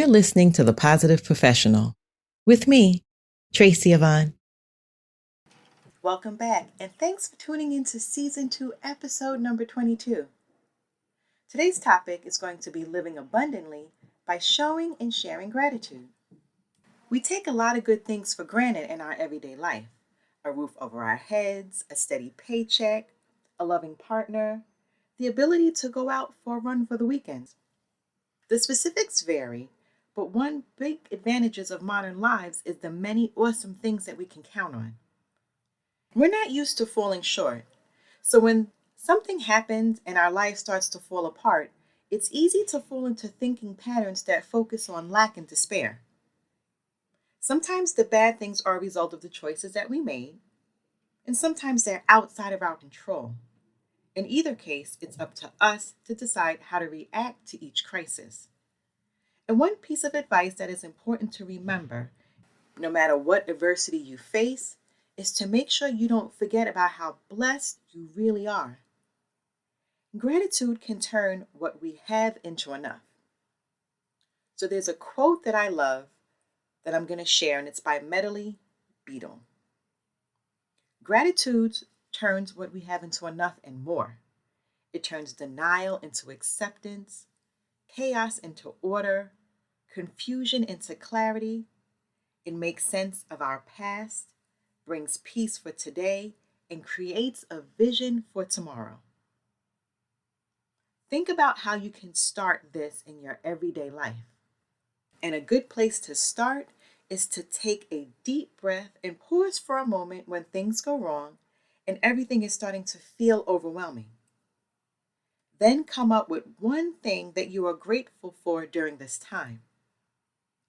You're listening to The Positive Professional with me, Tracy Yvonne. Welcome back, and thanks for tuning into Season 2, Episode number 22. Today's topic is going to be living abundantly by showing and sharing gratitude. We take a lot of good things for granted in our everyday life. A roof over our heads, a steady paycheck, a loving partner, the ability to go out for a run for the weekends. The specifics vary, but one big advantage of modern lives is the many awesome things that we can count on. We're not used to falling short, so when something happens and our life starts to fall apart, it's easy to fall into thinking patterns that focus on lack and despair. Sometimes the bad things are a result of the choices that we made, and sometimes they're outside of our control. In either case, it's up to us to decide how to react to each crisis. And one piece of advice that is important to remember, no matter what adversity you face, is to make sure you don't forget about how blessed you really are. Gratitude can turn what we have into enough. So there's a quote that I love that I'm going to share, and it's by Medley Beadle. Gratitude turns what we have into enough and more. It turns denial into acceptance, chaos into order, confusion into clarity. It makes sense of our past, brings peace for today, and creates a vision for tomorrow. Think about how you can start this in your everyday life. And a good place to start is to take a deep breath and pause for a moment when things go wrong and everything is starting to feel overwhelming. Then come up with one thing that you are grateful for during this time.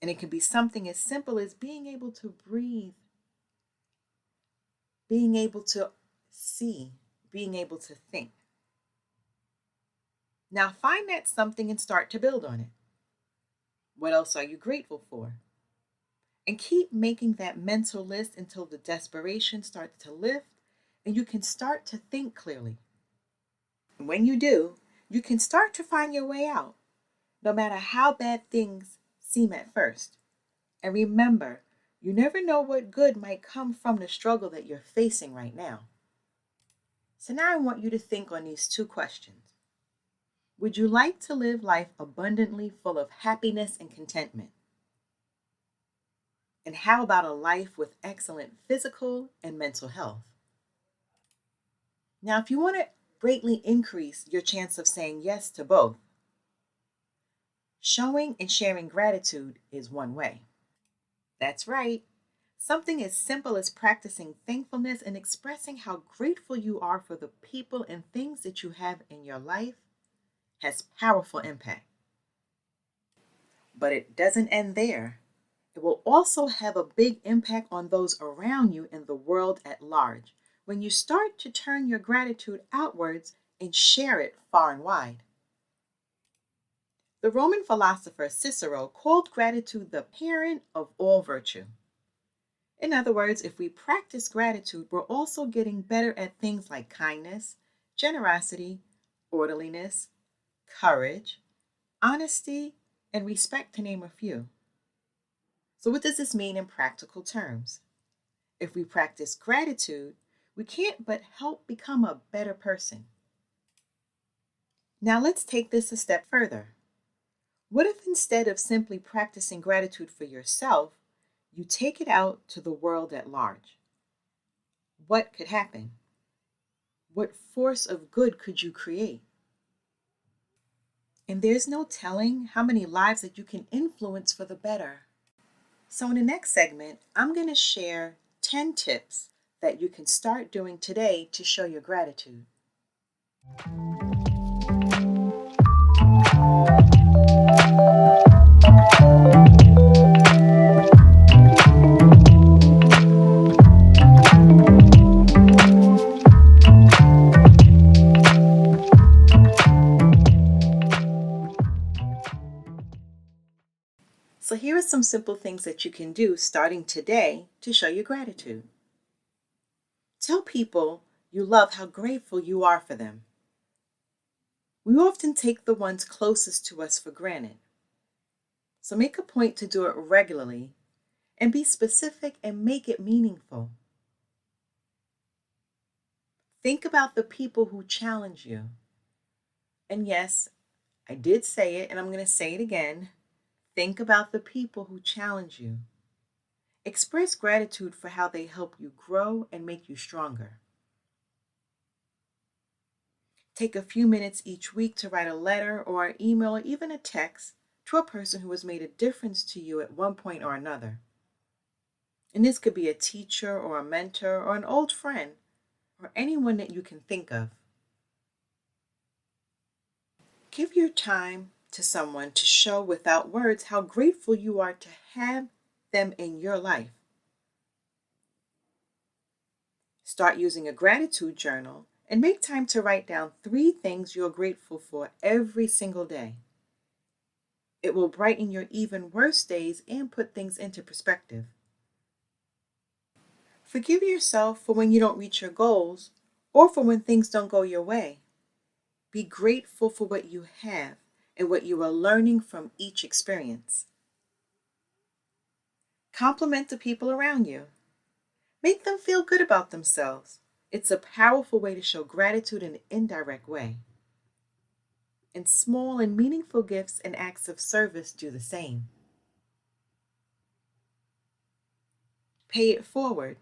And it can be something as simple as being able to breathe, being able to see, being able to think. Now find that something and start to build on it. What else are you grateful for? And keep making that mental list until the desperation starts to lift and you can start to think clearly. And when you do, you can start to find your way out, no matter how bad things seem at first. And remember, you never know what good might come from the struggle that you're facing right now. So now I want you to think on these two questions. Would you like to live life abundantly full of happiness and contentment? And how about a life with excellent physical and mental health? Now, if you want to greatly increase your chance of saying yes to both, showing and sharing gratitude is one way. That's right. Something as simple as practicing thankfulness and expressing how grateful you are for the people and things that you have in your life has powerful impact. But it doesn't end there. It will also have a big impact on those around you in the world at large when you start to turn your gratitude outwards and share it far and wide. The Roman philosopher Cicero called gratitude the parent of all virtue. In other words, if we practice gratitude, we're also getting better at things like kindness, generosity, orderliness, courage, honesty, and respect, to name a few. So what does this mean in practical terms? If we practice gratitude, we can't but help become a better person. Now let's take this a step further. What if instead of simply practicing gratitude for yourself, you take it out to the world at large? What could happen? What force of good could you create? And there's no telling how many lives that you can influence for the better. So in the next segment, I'm going to share 10 tips that you can start doing today to show your gratitude. So here are some simple things that you can do starting today to show your gratitude. Tell people you love how grateful you are for them. We often take the ones closest to us for granted. So make a point to do it regularly and be specific and make it meaningful. Think about the people who challenge you. And yes, I did say it, and I'm going to say it again. Think about the people who challenge you. Express gratitude for how they help you grow and make you stronger. Take a few minutes each week to write a letter or an email or even a text to a person who has made a difference to you at one point or another. And this could be a teacher or a mentor or an old friend or anyone that you can think of. Give your time to someone to show without words how grateful you are to have them in your life. Start using a gratitude journal and make time to write down 3 things you're grateful for every single day. It will brighten your even worse days and put things into perspective. Forgive yourself for when you don't reach your goals or for when things don't go your way. Be grateful for what you have and what you are learning from each experience. Compliment the people around you. Make them feel good about themselves. It's a powerful way to show gratitude in an indirect way. And small and meaningful gifts and acts of service do the same. Pay it forward.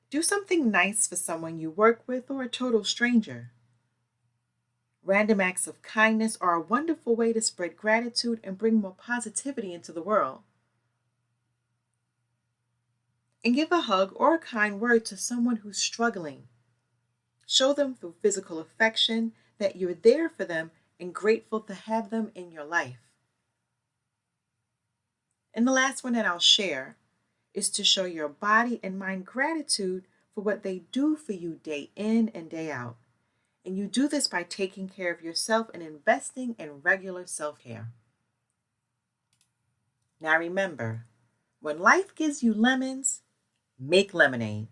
Do something nice for someone you work with or a total stranger. Random acts of kindness are a wonderful way to spread gratitude and bring more positivity into the world. And give a hug or a kind word to someone who's struggling. Show them through physical affection that you're there for them and grateful to have them in your life. And the last one that I'll share is to show your body and mind gratitude for what they do for you day in and day out. And you do this by taking care of yourself and investing in regular self-care. Now remember, when life gives you lemons, make lemonade.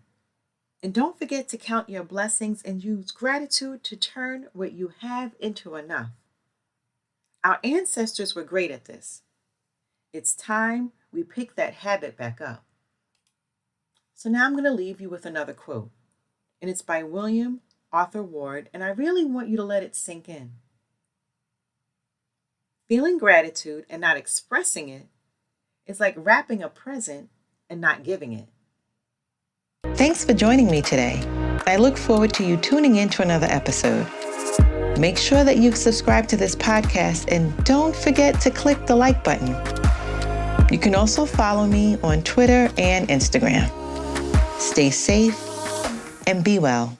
And don't forget to count your blessings and use gratitude to turn what you have into enough. Our ancestors were great at this. It's time we pick that habit back up. So now I'm going to leave you with another quote. And it's by William Arthur Ward, and I really want you to let it sink in. Feeling gratitude and not expressing it is like wrapping a present and not giving it. Thanks for joining me today. I look forward to you tuning in to another episode. Make sure that you've subscribed to this podcast and don't forget to click the like button. You can also follow me on Twitter and Instagram. Stay safe and be well.